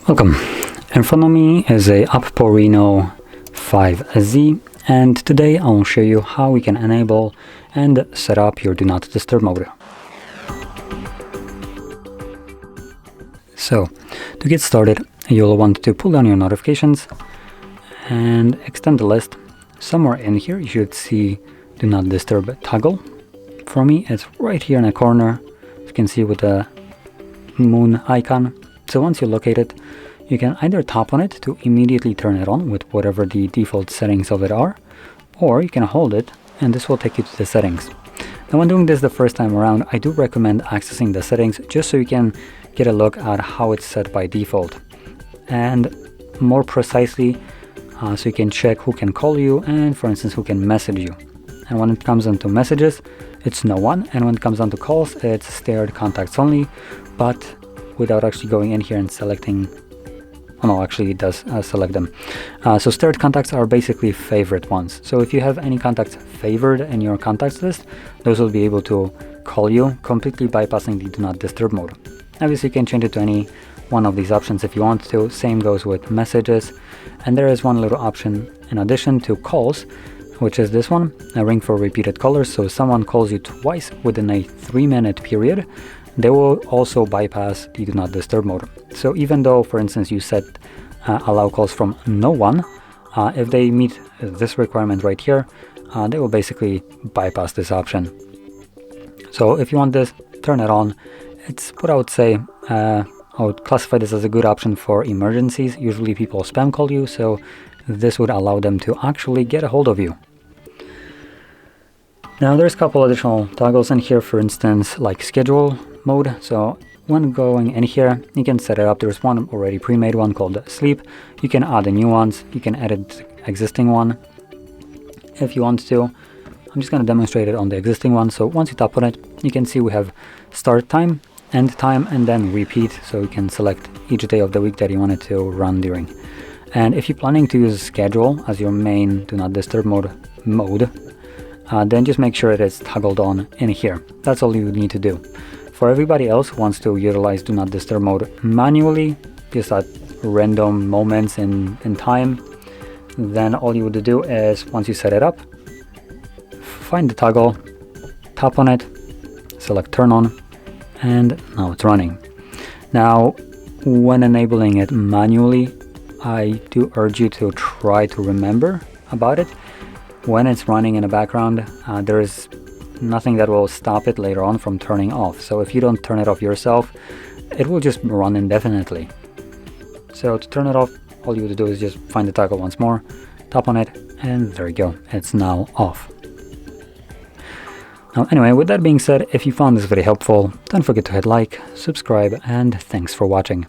Welcome. In front of me is a OPPO Reno 5Z, and today I will show you how we can enable and set up your Do Not Disturb mode. So, to get started, you'll want to pull down your notifications and extend the list. Somewhere in here you should see Do Not Disturb toggle. For me, it's right here in the corner. You can see with the moon icon. So once you locate it, you can either tap on it to immediately turn it on with whatever the default settings of it are, or you can hold it and this will take you to the settings. Now when doing this the first time around, I do recommend accessing the settings just so you can get a look at how it's set by default, and more precisely so you can check who can call you and, for instance, who can message you. And when it comes onto messages, it's no one, and when it comes onto calls, it's stared contacts only, but without actually going in here and selecting. Oh no, actually it does select them. So stared contacts are basically favorite ones. So if you have any contacts favored in your contacts list, those will be able to call you, completely bypassing the Do Not Disturb mode. Obviously you can change it to any one of these options if you want to. Same goes with messages. And there is one little option in addition to calls, which is this one, a ring for repeated callers. So if someone calls you twice within a 3-minute period, they will also bypass the Do Not Disturb mode. So even though, for instance, you set allow calls from no one, if they meet this requirement right here, they will basically bypass this option. So if you want this, turn it on. It's what I would say, I would classify this as a good option for emergencies. Usually people spam call you, so this would allow them to actually get a hold of you. Now there's a couple additional toggles in here, for instance, like schedule mode. So when going in here, you can set it up. There's one already pre-made one called sleep. You can add new ones. You can edit existing one if you want to. I'm just going to demonstrate it on the existing one. So once you tap on it, you can see we have start time, end time, and then repeat. So you can select each day of the week that you want it to run during. And if you're planning to use schedule as your main Do Not Disturb mode, then just make sure it is toggled on in here. That's all you need to do. For everybody else who wants to utilize Do Not Disturb mode manually, just at random moments in time, then all you would do is, once you set it up, find the toggle, tap on it, select turn on, and now it's running. Now, when enabling it manually, I do urge you to try to remember about it. When it's running in the background, there is nothing that will stop it later on from turning off. So if you don't turn it off yourself, it will just run indefinitely. So to turn it off, all you would do is just find the toggle once more, tap on it, and there you go, it's now off. Now anyway, with that being said, if you found this very helpful, don't forget to hit like, subscribe, and thanks for watching.